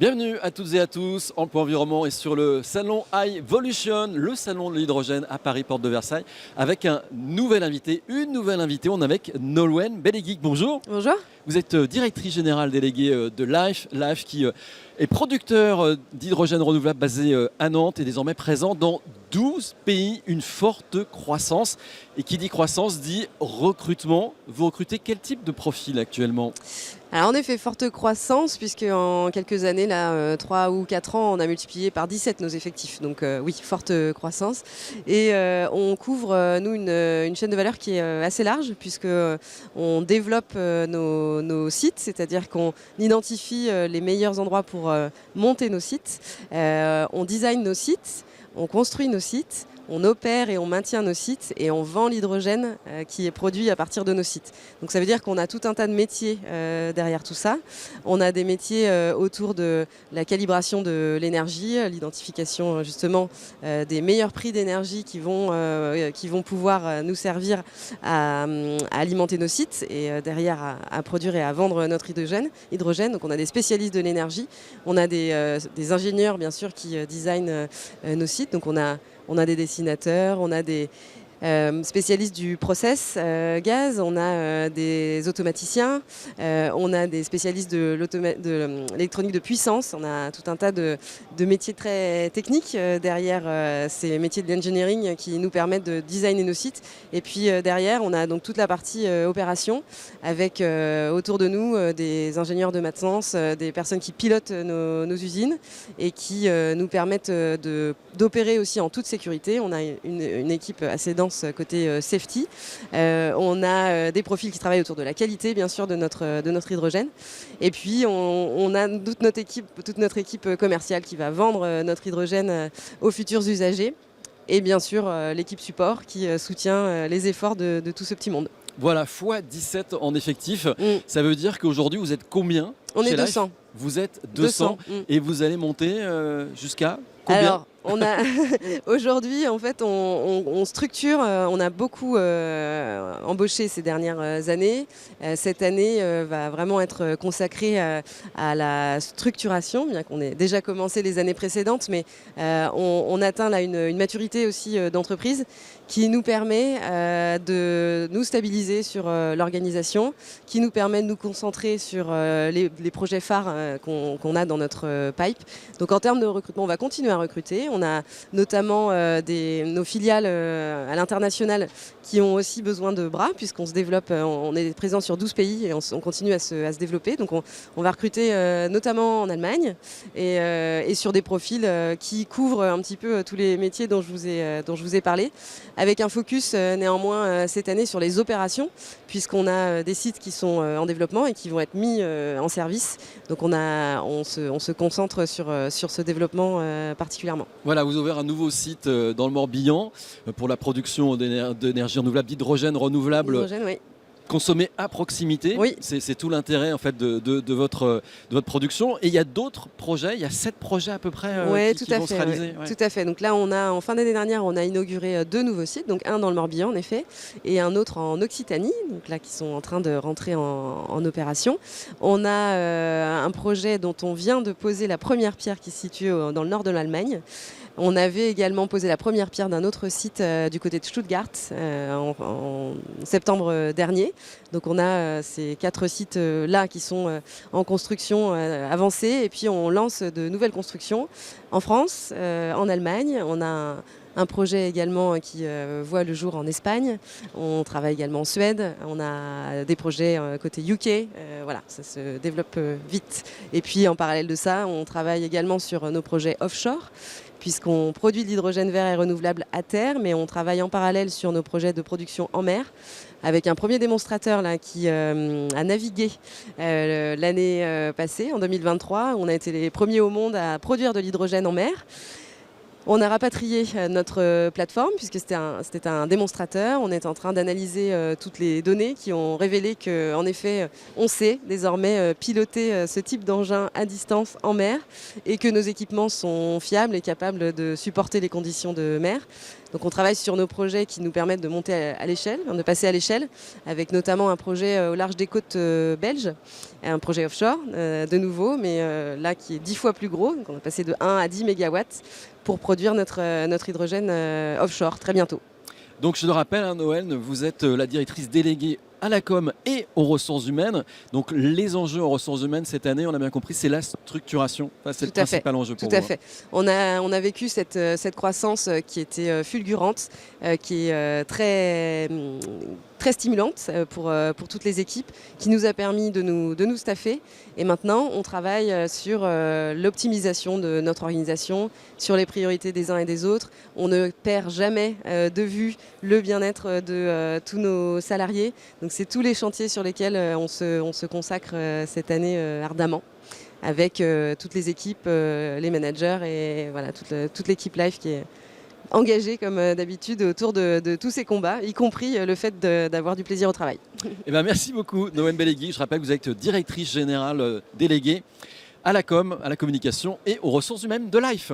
Bienvenue à toutes et à tous, Emploi Environnement est sur le salon iVolution, le salon de l'hydrogène à Paris, porte de Versailles, avec un nouvel invité, une nouvelle invitée. On est avec Nolwenn Belleguic. Bonjour. Bonjour. Vous êtes directrice générale déléguée de Life qui est producteur d'hydrogène renouvelable basé à Nantes et désormais présent dans 12 pays, une forte croissance. Et qui dit croissance dit recrutement. Vous recrutez quel type de profil actuellement ? Alors en effet, forte croissance, puisque en quelques années, là, 3 ou 4 ans, on a multiplié par 17 nos effectifs. Donc oui, forte croissance. Et on couvre, nous, une chaîne de valeur qui est assez large, puisque on développe nos sites, c'est-à-dire qu'on identifie les meilleurs endroits pour monter nos sites. On design nos sites, on construit nos sites. On opère et on maintient nos sites et on vend l'hydrogène qui est produit à partir de nos sites. Donc ça veut dire qu'on a tout un tas de métiers derrière tout ça. On a des métiers autour de la calibration de l'énergie, l'identification justement des meilleurs prix d'énergie qui vont pouvoir nous servir à alimenter nos sites et derrière à produire et à vendre notre hydrogène. Donc on a des spécialistes de l'énergie, on a des ingénieurs bien sûr qui designent nos sites. Donc on a des dessinateurs, on a des spécialistes du process gaz, on a des automaticiens, on a des spécialistes de l'électronique de puissance, on a tout un tas de métiers très techniques derrière ces métiers de l'engineering qui nous permettent de designer nos sites. Et puis derrière, on a donc toute la partie opération avec autour de nous des ingénieurs de maintenance, des personnes qui pilotent nos usines et qui nous permettent d'opérer aussi en toute sécurité. On a une équipe assez dense côté safety. On a des profils qui travaillent autour de la qualité, bien sûr, de notre hydrogène. Et puis, on a toute notre équipe commerciale qui va vendre notre hydrogène aux futurs usagers. Et bien sûr, l'équipe support qui soutient les efforts de tout ce petit monde. Voilà, fois 17 en effectif. Ça veut dire qu'aujourd'hui, vous êtes combien ? On est chez 200. Life ? Vous êtes 200. Et vous allez monter jusqu'à combien ? Alors, aujourd'hui, en fait, on structure, on a beaucoup embauché ces dernières années. Cette année va vraiment être consacrée à la structuration, bien qu'on ait déjà commencé les années précédentes, mais on atteint là une maturité aussi d'entreprise qui nous permet de nous stabiliser sur l'organisation, qui nous permet de nous concentrer sur les projets phares qu'on a dans notre pipe. Donc en termes de recrutement, on va continuer à recruter. On a notamment nos filiales à l'international qui ont aussi besoin de bras, puisqu'on se développe, on est présent sur 12 pays et on continue à se développer. Donc on va recruter notamment en Allemagne et sur des profils qui couvrent un petit peu tous les métiers dont je vous ai parlé, avec un focus néanmoins cette année sur les opérations, puisqu'on a des sites qui sont en développement et qui vont être mis en service. Donc on se concentre sur ce développement particulièrement. Voilà, vous avez ouvert un nouveau site dans le Morbihan pour la production d'énergie renouvelable, d'hydrogène renouvelable. Hydrogène, oui. Consommé à proximité, oui. C'est tout l'intérêt en fait de votre production. Et il y a d'autres projets, il y a 7 projets à peu près qui vont se réaliser. Ouais. Tout à fait. Donc là, en fin d'année dernière, on a inauguré 2 nouveaux sites, donc un dans le Morbihan en effet, et un autre en Occitanie, donc là qui sont en train de rentrer en opération. On a un projet dont on vient de poser la première pierre qui se situe dans le nord de l'Allemagne. On avait également posé la première pierre d'un autre site du côté de Stuttgart en septembre dernier. Donc on a ces 4 sites là qui sont en construction avancée et puis on lance de nouvelles constructions en France, en Allemagne. On a un projet également qui voit le jour en Espagne. On travaille également en Suède. On a des projets côté UK. Voilà, ça se développe vite. Et puis en parallèle de ça, on travaille également sur nos projets offshore, puisqu'on produit de l'hydrogène vert et renouvelable à terre, mais on travaille en parallèle sur nos projets de production en mer, avec un premier démonstrateur là, qui a navigué l'année passée, en 2023. On a été les premiers au monde à produire de l'hydrogène en mer. On a rapatrié notre plateforme puisque c'était un démonstrateur. On est en train d'analyser toutes les données qui ont révélé qu'en effet, on sait désormais piloter ce type d'engin à distance en mer et que nos équipements sont fiables et capables de supporter les conditions de mer. Donc on travaille sur nos projets qui nous permettent de monter à l'échelle, de passer à l'échelle, avec notamment un projet au large des côtes belges, un projet offshore de nouveau, mais là qui est 10 fois plus gros. Donc on est passé de 1 à 10 mégawatts pour produire notre hydrogène offshore très bientôt. Donc je le rappelle, hein, Noël, vous êtes la directrice déléguée à la com et aux ressources humaines. Donc les enjeux en ressources humaines cette année, on a bien compris, c'est la structuration. Enfin, c'est le principal enjeu pour vous. Tout à fait. On a vécu cette croissance qui était fulgurante, qui est très stimulante pour toutes les équipes, qui nous a permis de nous staffer. Et maintenant, on travaille sur l'optimisation de notre organisation, sur les priorités des uns et des autres. On ne perd jamais de vue le bien-être de tous nos salariés. Donc c'est tous les chantiers sur lesquels on se consacre cette année ardemment, avec toutes les équipes, les managers et voilà, toute l'équipe Life qui est engagée comme d'habitude autour de tous ces combats, y compris le fait d'avoir du plaisir au travail. Eh ben, merci beaucoup Noël Bellegui. Je rappelle que vous êtes directrice générale déléguée à la com, à la communication et aux ressources humaines de Life.